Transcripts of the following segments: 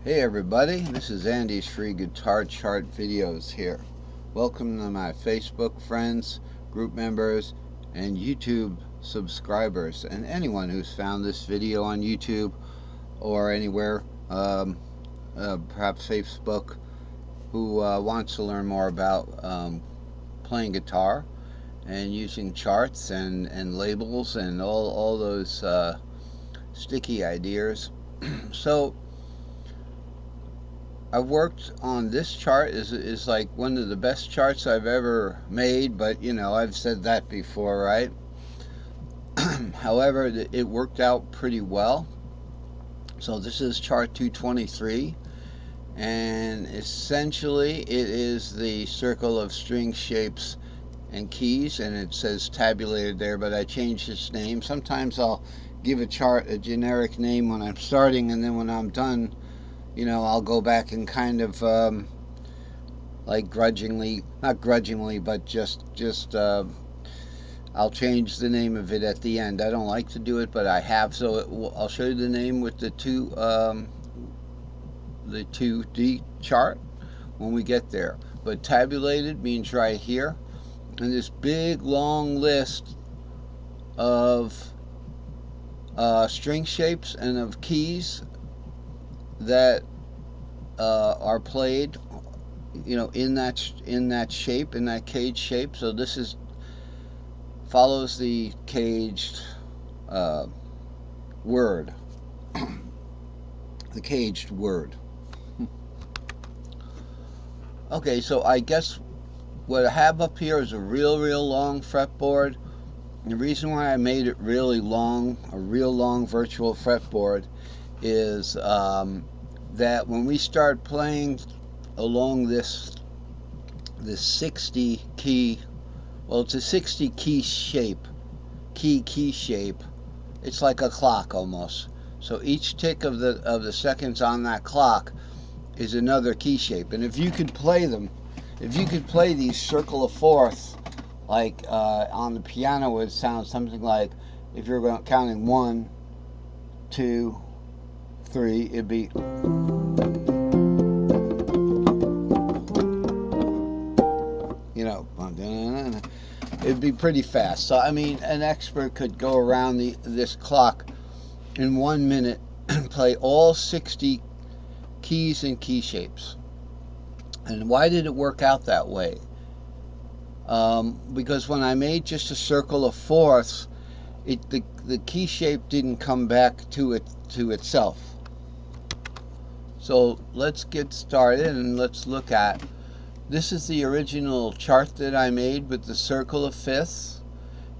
Hey everybody, this is Andy's Free Guitar Chart Videos here. Welcome to my Facebook friends, group members, and YouTube subscribers, and anyone who's found this video on YouTube or anywhere, perhaps Facebook, who wants to learn more about playing guitar and using charts and labels and all those sticky ideas. So I've worked on this chart is like one of the best charts I've ever made, but you know, I've said that before, right? However, it worked out pretty well. So this is chart 223, and essentially it is the circle of string shapes and keys, and it says tabulated there, but I changed its name. Sometimes I'll give a chart a generic name when I'm starting, and then when I'm done, you know, I'll go back and kind of like grudgingly, not grudgingly, but just I'll change the name of it at the end. I don't like to do it, but I have, so I'll show you the name with the 2D chart when we get there. But tabulated means right here, and this big long list of string shapes and of keys that are played, you know, in that shape, in that cage shape. So this is follows the caged word, the caged word. Okay, so I guess what I have up here is a real long fretboard. And the reason why I made it really long, a real long virtual fretboard, is that when we start playing along this 60 key, well, it's a 60 key shape, key shape. It's like a clock almost. So each tick of the seconds on that clock is another key shape. And if you could play them, if you could play these circle of fourths, like on the piano, it would sound something like, if you're counting 1, 2, 3, it'd be, you know, it'd be pretty fast. So I mean, an expert could go around this clock in 1 minute and play all 60 keys and key shapes. And why did it work out that way? Because when I made just a circle of fourths, the key shape didn't come back to itself. So let's get started and let's look at, this is the original chart that I made with the circle of fifths.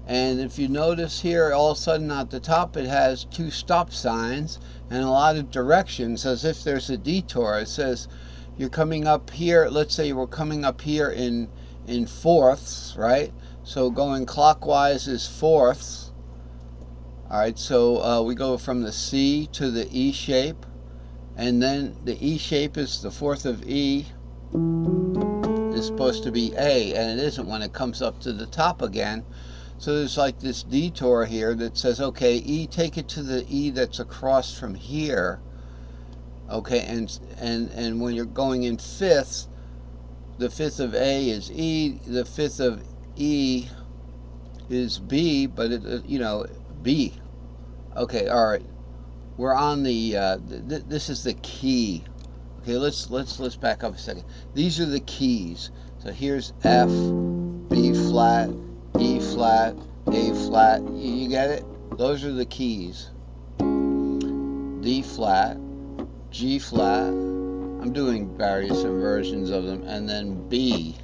And if you notice here, all of a sudden at the top it has 2 stop signs and a lot of directions, as if there's a detour. It says you're coming up here, let's say we're coming up here in fourths, right? So going clockwise is fourths. Alright, so we go from the C to the E shape, and then the E shape is the fourth of E is supposed to be A, and it isn't when it comes up to the top again. So there's like this detour here that says, okay, E, take it to the E that's across from here. Okay, and when you're going in fifths, the fifth of A is E, the fifth of E is B, but it, you know, B. Okay, all right. We're on the this is the key. Okay, let's back up a second. These are the keys. So here's F, B flat, E flat, A flat. You get it? Those are the keys. D flat, G flat. I'm doing various inversions of them, and then B.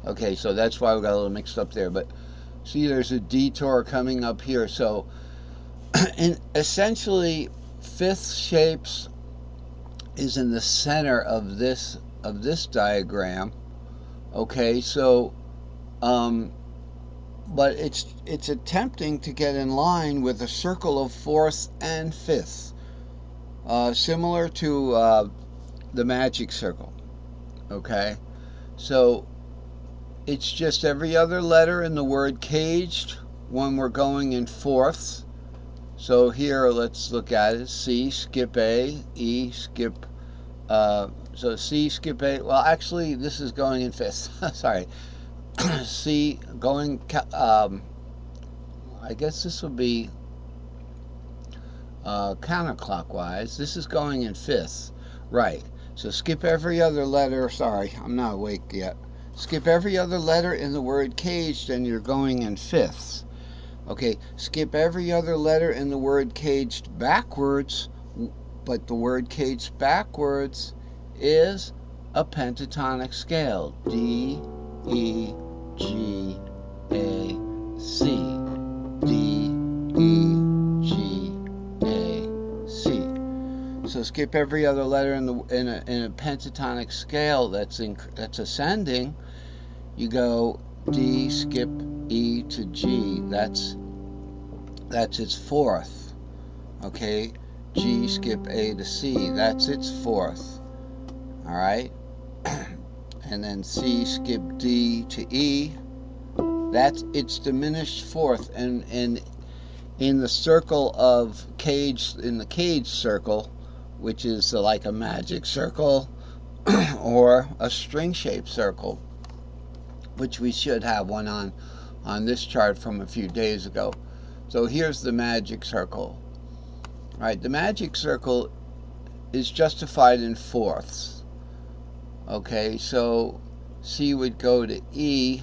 Okay, so that's why we got a little mixed up there. But see, there's a detour coming up here. So, and essentially, fifth shapes is in the center of this diagram. Okay, so but it's attempting to get in line with a circle of fourths and fifths, similar to the magic circle. Okay, so it's just every other letter in the word caged when we're going in fourths. So here, let's look at it. C, skip A, E, skip, so C, skip A. Well, actually, this is going in fifth. Sorry. C, going, I guess this would be counterclockwise. This is going in fifth. Right. So skip every other letter. Sorry, I'm not awake yet. Skip every other letter in the word caged and you're going in fifths. Okay, skip every other letter in the word caged backwards, but the word caged backwards is a pentatonic scale. D, E, G, A, C. D, E, G, A, C. So skip every other letter in a pentatonic scale that's ascending. You go D, skip E to G. That's its fourth. Okay, G, skip A to C. That's its fourth. All right, and then C, skip D to E. That's its diminished fourth. And in the circle of cage, in the cage circle, which is like a magic circle or a string-shaped circle, which we should have one on this chart from a few days ago. So here's the magic circle. All right, the magic circle is justified in fourths. Okay, so C would go to E.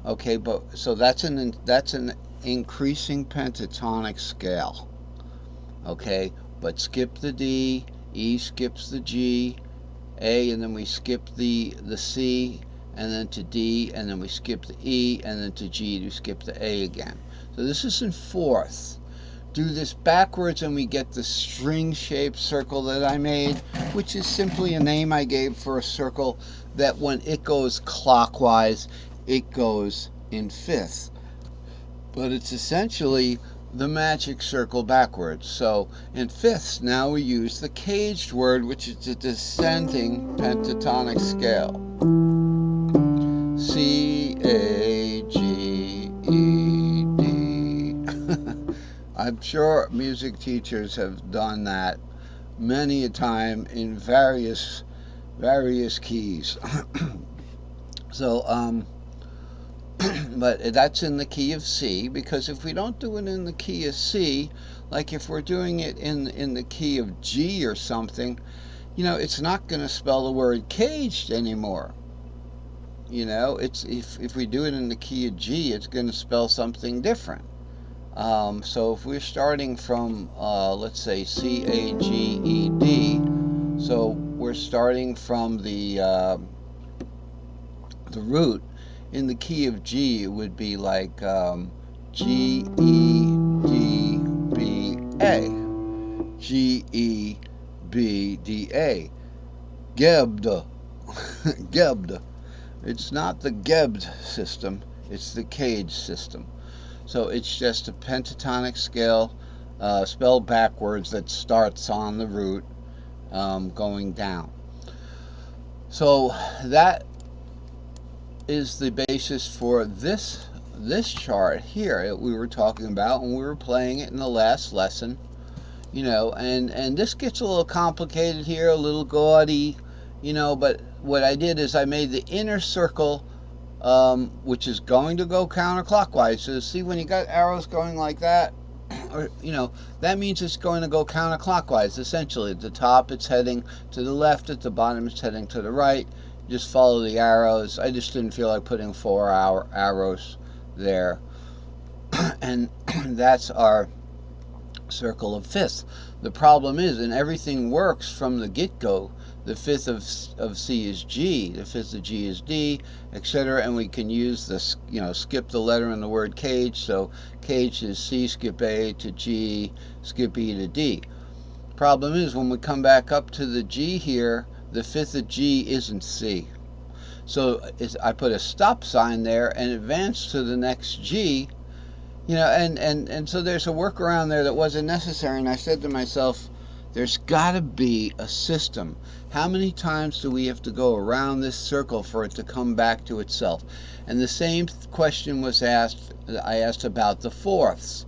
Okay, but so that's an increasing pentatonic scale. Okay, but skip the D, E skips the G, A, and then we skip the C, and then to D, and then we skip the E, and then to G to skip the A again. So this is in fourths. Do this backwards and we get the string-shaped circle that I made, which is simply a name I gave for a circle that when it goes clockwise, it goes in fifth. But it's essentially the magic circle backwards. So in fifths, now we use the caged word, which is a descending pentatonic scale. C, A, G, E, D. I'm sure music teachers have done that many a time in various keys. So, but that's in the key of C, because if we don't do it in the key of C, like if we're doing it in the key of G or something, you know, it's not going to spell the word caged anymore. You know, it's if we do it in the key of G, it's going to spell something different. So if we're starting from, let's say, C, A, G, E, D, so we're starting from the root. In the key of G, it would be like G, E, D, B, A. G, E, B, D, A. Gebd. Gebd. It's not the Gebd system, it's the cage system. So it's just a pentatonic scale spelled backwards that starts on the root going down. So that is the basis for this chart here that we were talking about when we were playing it in the last lesson. You know, and this gets a little complicated here, a little gaudy, you know, but what I did is I made the inner circle, which is going to go counterclockwise. So see, when you got arrows going like that, or, you know, that means it's going to go counterclockwise. Essentially, at the top it's heading to the left, at the bottom it's heading to the right. Just follow the arrows. I just didn't feel like putting 4 arrows there. And that's our circle of fifths. The problem is, and everything works from the get-go, the fifth of C is G, the fifth of G is D, etc. And we can use this, you know, skip the letter in the word cage. So cage is C, skip A to G, skip E to D. Problem is, when we come back up to the G here, the fifth of G isn't C. So I put a stop sign there and advance to the next G. You know, and so there's a workaround there that wasn't necessary, and I said to myself, there's got to be a system. How many times do we have to go around this circle for it to come back to itself? And the same question was asked, I asked about the fourths.